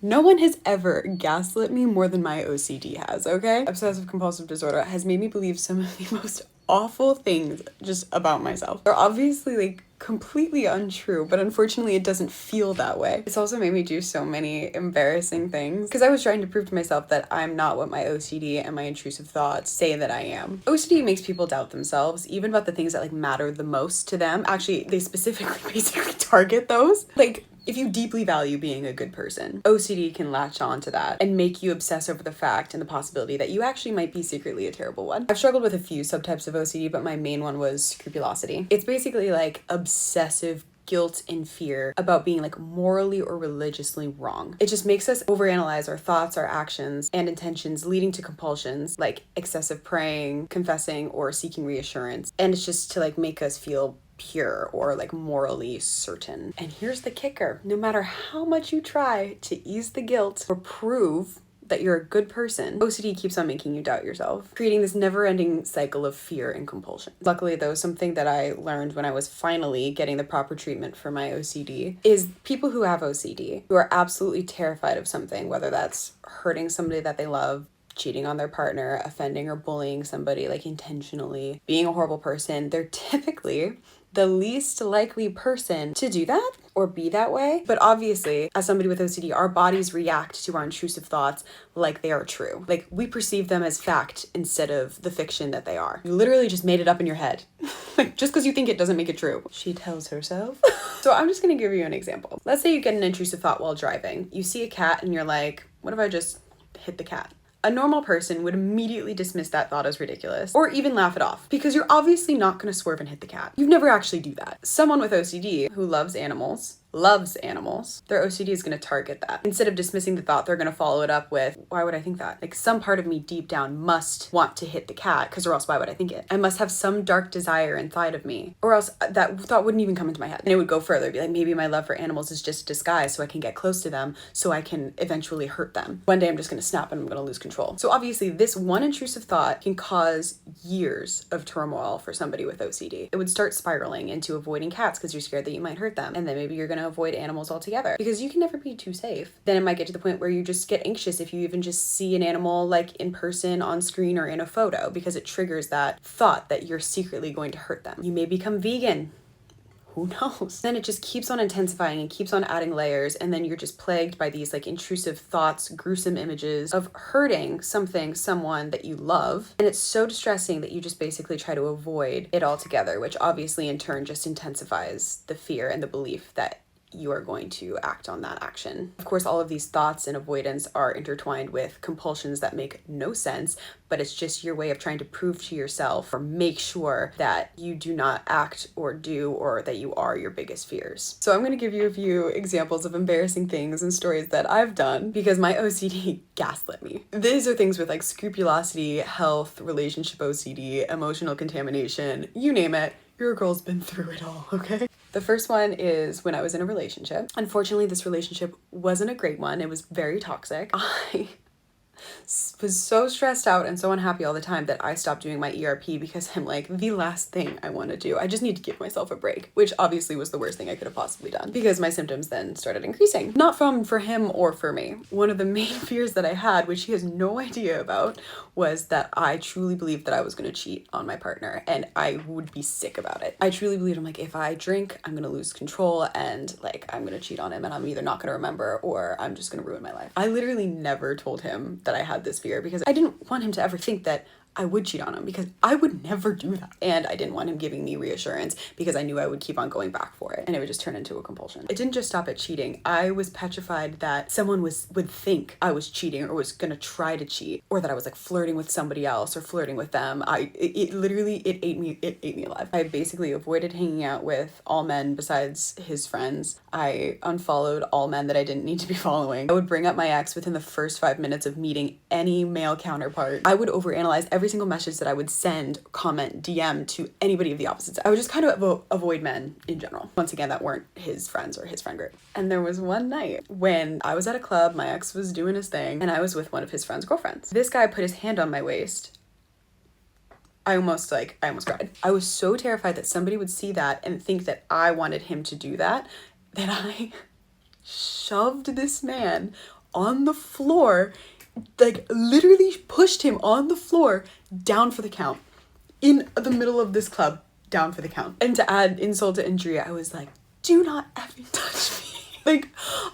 No one has ever gaslit me more than my OCD has, okay? Obsessive compulsive disorder has made me believe some of the most awful things just about myself. They're obviously like completely untrue, but unfortunately it doesn't feel that way. It's also made me do so many embarrassing things because I was trying to prove to myself that I'm not what my OCD and my intrusive thoughts say that I am. OCD makes people doubt themselves, even about the things that like matter the most to them. Actually, they specifically basically target those. Like, if you deeply value being a good person, OCD can latch on to that and make you obsess over the fact and the possibility that you actually might be secretly a terrible one. I've struggled with a few subtypes of OCD, but my main one was scrupulosity. It's basically like obsessive guilt and fear about being like morally or religiously wrong. It just makes us overanalyze our thoughts, our actions, and intentions, leading to compulsions like excessive praying, confessing, or seeking reassurance. And it's just to like make us feel pure or like morally certain. And here's the kicker: no matter how much you try to ease the guilt or prove that you're a good person, OCD keeps on making you doubt yourself, creating this never-ending cycle of fear and compulsion. Luckily though, something that I learned when I was finally getting the proper treatment for my OCD is people who have OCD, who are absolutely terrified of something, whether that's hurting somebody that they love, cheating on their partner, offending or bullying somebody like intentionally, being a horrible person, they're typically the least likely person to do that or be that way. But obviously, as somebody with OCD, our bodies react to our intrusive thoughts like they are true. Like, we perceive them as fact instead of the fiction that they are. You literally just made it up in your head. Like, just because you think it doesn't make it true. She tells herself. So I'm just gonna give you an example. Let's say you get an intrusive thought while driving. You see a cat and you're like, what if I just hit the cat? A normal person would immediately dismiss that thought as ridiculous or even laugh it off because you're obviously not going to swerve and hit the cat. You'd never actually do that. Someone with OCD who loves animals, their OCD is going to target that. Instead of dismissing the thought, they're going to follow it up with, why would I think that? Like, some part of me deep down must want to hit the cat, because or else why would I think it? I must have some dark desire inside of me, or else that thought wouldn't even come into my head. And it would go further, be like, maybe my love for animals is just a disguise so I can get close to them, so I can eventually hurt them. One day I'm just going to snap and I'm going to lose control. So obviously this one intrusive thought can cause years of turmoil for somebody with OCD. It would start spiraling into avoiding cats because you're scared that you might hurt them, and then maybe you're going to avoid animals altogether because you can never be too safe. Then it might get to the point where you just get anxious if you even just see an animal like in person, on screen, or in a photo, because it triggers that thought that you're secretly going to hurt them. You may become vegan. Who knows? Then it just keeps on intensifying and keeps on adding layers, and then you're just plagued by these like intrusive thoughts, gruesome images of hurting someone that you love. And it's so distressing that you just basically try to avoid it altogether, which obviously in turn just intensifies the fear and the belief that you are going to act on that action. Of course, all of these thoughts and avoidance are intertwined with compulsions that make no sense, but it's just your way of trying to prove to yourself or make sure that you do not act or do, or that you are your biggest fears. So I'm going to give you a few examples of embarrassing things and stories that I've done because my OCD gaslit me. These are things with like scrupulosity, health, relationship OCD, emotional contamination, you name it. Your girl's been through it all, okay? The first one is when I was in a relationship. Unfortunately, this relationship wasn't a great one. It was very toxic. I was so stressed out and so unhappy all the time that I stopped doing my ERP because I'm like, the last thing I want to do, I just need to give myself a break, which obviously was the worst thing I could have possibly done because my symptoms then started increasing. Not for him or for me. One of the main fears that I had, which he has no idea about, was that I truly believed that I was going to cheat on my partner and I would be sick about it. I truly believed, I'm like, if I drink, I'm going to lose control and like I'm going to cheat on him and I'm either not going to remember or I'm just going to ruin my life. I literally never told him that I had this fear because I didn't want him to ever think that I would cheat on him because I would never do that. And I didn't want him giving me reassurance because I knew I would keep on going back for it and it would just turn into a compulsion. It didn't just stop at cheating. I was petrified that someone would think I was cheating or was gonna try to cheat, or that I was like flirting with somebody else or flirting with them. It literally ate me alive. I basically avoided hanging out with all men besides his friends. I unfollowed all men that I didn't need to be following. I would bring up my ex within the first 5 minutes of meeting any male counterpart. I would overanalyze every single message that I would send, comment, DM to anybody of the opposite sex. I would just kind of avoid men in general. Once again, that weren't his friends or his friend group. And there was one night when I was at a club, my ex was doing his thing, and I was with one of his friend's girlfriends. This guy put his hand on my waist. I almost cried. I was so terrified that somebody would see that and think that I wanted him to do that I shoved this man on the floor, like literally pushed him on the floor down for the count in the middle of this club, down for the count. And to add insult to injury, I was like, do not effing touch me. Like,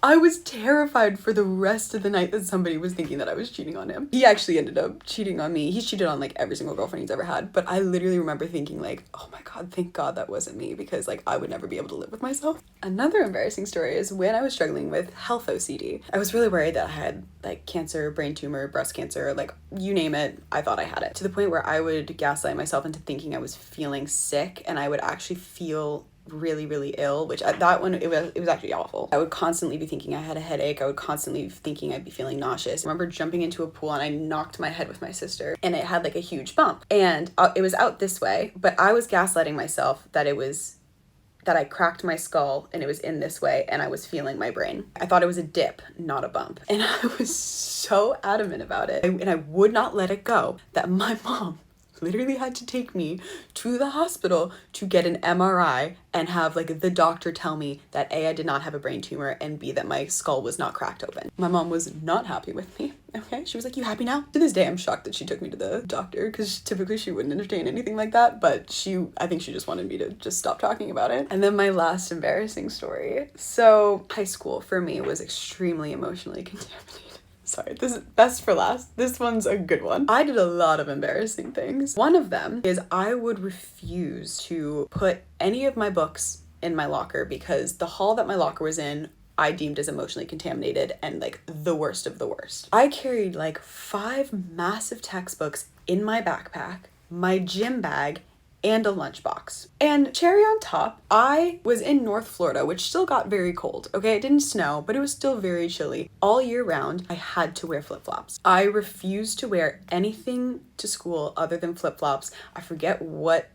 I was terrified for the rest of the night that somebody was thinking that I was cheating on him. He actually ended up cheating on me. He's cheated on like every single girlfriend he's ever had. But I literally remember thinking like, oh my God, thank God that wasn't me, because like I would never be able to live with myself. Another embarrassing story is when I was struggling with health OCD. I was really worried that I had like cancer, brain tumor, breast cancer, like you name it, I thought I had it. To the point where I would gaslight myself into thinking I was feeling sick, and I would actually feel really ill, which that one, it was actually awful. I would constantly be thinking I had a headache. I would constantly be thinking I'd be feeling nauseous. I remember jumping into a pool and I knocked my head with my sister, and it had like a huge bump, and it was out this way, but I was gaslighting myself that I cracked my skull and it was in this way and I was feeling my brain. I thought it was a dip, not a bump. And I was so adamant about it. And I would not let it go that my mom literally had to take me to the hospital to get an MRI and have like the doctor tell me that A, I did not have a brain tumor, and B, that my skull was not cracked open. My mom was not happy with me. Okay, she was like, you happy now? To this day, I'm shocked that she took me to the doctor, because typically she wouldn't entertain anything like that, but I think she just wanted me to just stop talking about it. And then my last embarrassing story. So high school for me was extremely emotionally contaminated. Sorry, this is best for last. This one's a good one. I did a lot of embarrassing things. One of them is I would refuse to put any of my books in my locker, because the hall that my locker was in, I deemed as emotionally contaminated and like the worst of the worst. I carried like 5 massive textbooks in my backpack, my gym bag, and a lunchbox. And cherry on top, I was in North Florida, which still got very cold. Okay, it didn't snow, but it was still very chilly. All year round, I had to wear flip-flops. I refused to wear anything to school other than flip-flops. I forget what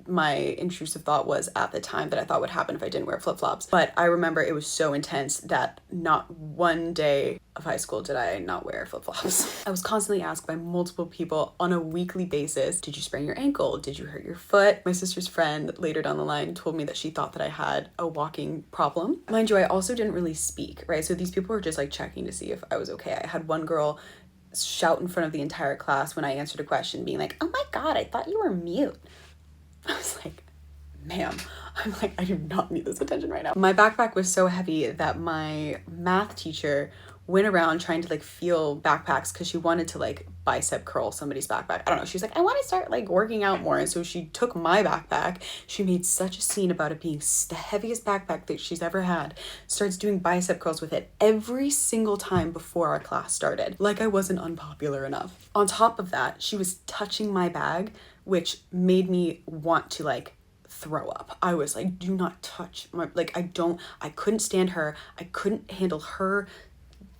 my intrusive thought was at the time that I thought would happen if I didn't wear flip-flops. But I remember it was so intense that not one day of high school did I not wear flip-flops. I was constantly asked by multiple people on a weekly basis, did you sprain your ankle? Did you hurt your foot? My sister's friend later down the line told me that she thought that I had a walking problem. Mind you, I also didn't really speak, right? So these people were just like checking to see if I was okay. I had one girl shout in front of the entire class when I answered a question, being like, oh my God, I thought you were mute. I was like, ma'am, I do not need this attention right now. My backpack was so heavy that my math teacher went around trying to like feel backpacks, because she wanted to like bicep curl somebody's backpack. I don't know. She's like, I want to start like working out more. And so she took my backpack. She made such a scene about it being the heaviest backpack that she's ever had. Starts doing bicep curls with it every single time before our class started. Like I wasn't unpopular enough. On top of that, she was touching my bag, which made me want to like throw up. I was like, do not touch my, like, I couldn't stand her. I couldn't handle her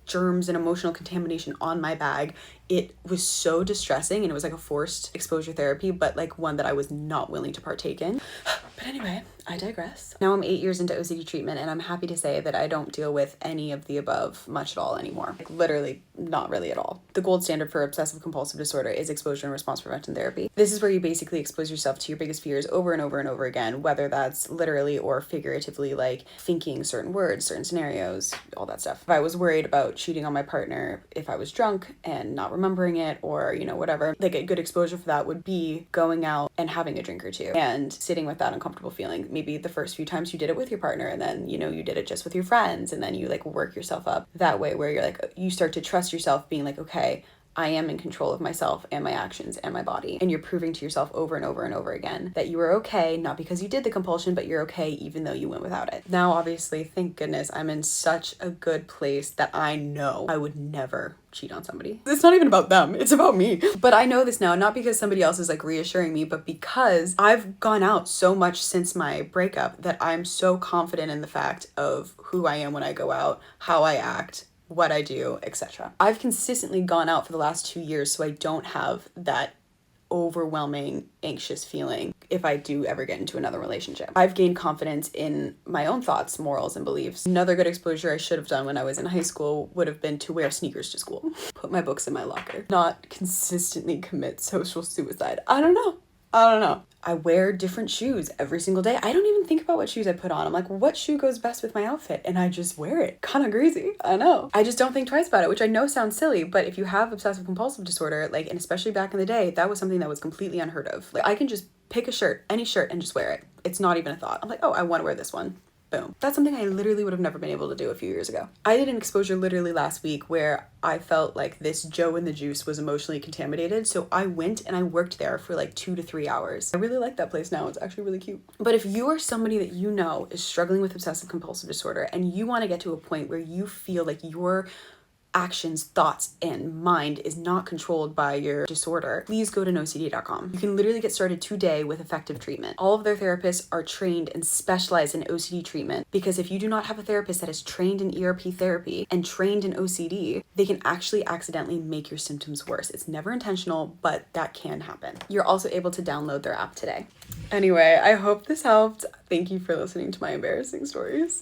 germs and emotional contamination on my bag. It was so distressing, and it was like a forced exposure therapy, but like one that I was not willing to partake in. But anyway, I digress. Now I'm 8 years into OCD treatment, and I'm happy to say that I don't deal with any of the above much at all anymore. Like literally not really at all. The gold standard for obsessive compulsive disorder is exposure and response prevention therapy. This is where you basically expose yourself to your biggest fears over and over and over again, whether that's literally or figuratively, like thinking certain words, certain scenarios, all that stuff. If I was worried about cheating on my partner, if I was drunk and not remembering it, or you know, whatever, like a good exposure for that would be going out and having a drink or two and sitting with that uncomfortable feeling. Maybe the first few times you did it with your partner, and then you know, you did it just with your friends, and then you like work yourself up that way, where you're like, you start to trust yourself, being like, okay, I am in control of myself and my actions and my body. And you're proving to yourself over and over and over again that you are okay, not because you did the compulsion, but you're okay even though you went without it. Now, obviously, thank goodness, I'm in such a good place that I know I would never cheat on somebody. It's not even about them, it's about me. But I know this now, not because somebody else is like reassuring me, but because I've gone out so much since my breakup that I'm so confident in the fact of who I am when I go out, how I act, what I do, etc. I've consistently gone out for the last 2 years, so I don't have that overwhelming anxious feeling if I do ever get into another relationship. I've gained confidence in my own thoughts, morals, and beliefs. Another good exposure I should have done when I was in high school would have been to wear sneakers to school. Put my books in my locker. Not consistently commit social suicide. I don't know. I wear different shoes every single day. I don't even think about what shoes I put on. I'm like, what shoe goes best with my outfit? And I just wear it. Kind of crazy. I know. I just don't think twice about it, which I know sounds silly, but if you have obsessive compulsive disorder, like, and especially back in the day, that was something that was completely unheard of. Like, I can just pick a shirt, any shirt, and just wear it. It's not even a thought. I'm like, oh, I want to wear this one. Boom. That's something I literally would have never been able to do a few years ago. I did an exposure literally last week where I felt like this Joe in the Juice was emotionally contaminated. So I went and I worked there for like 2 to 3 hours. I really like that place now. It's actually really cute. But if you are somebody that you know is struggling with obsessive compulsive disorder and you want to get to a point where you feel like your actions, thoughts, and mind is not controlled by your disorder, please go to NOCD.com. You can literally get started today with effective treatment. All of their therapists are trained and specialized in OCD treatment, because if you do not have a therapist that is trained in ERP therapy and trained in OCD, they can actually accidentally make your symptoms worse. It's never intentional, but that can happen. You're also able to download their app today. Anyway, I hope this helped. Thank you for listening to my embarrassing stories.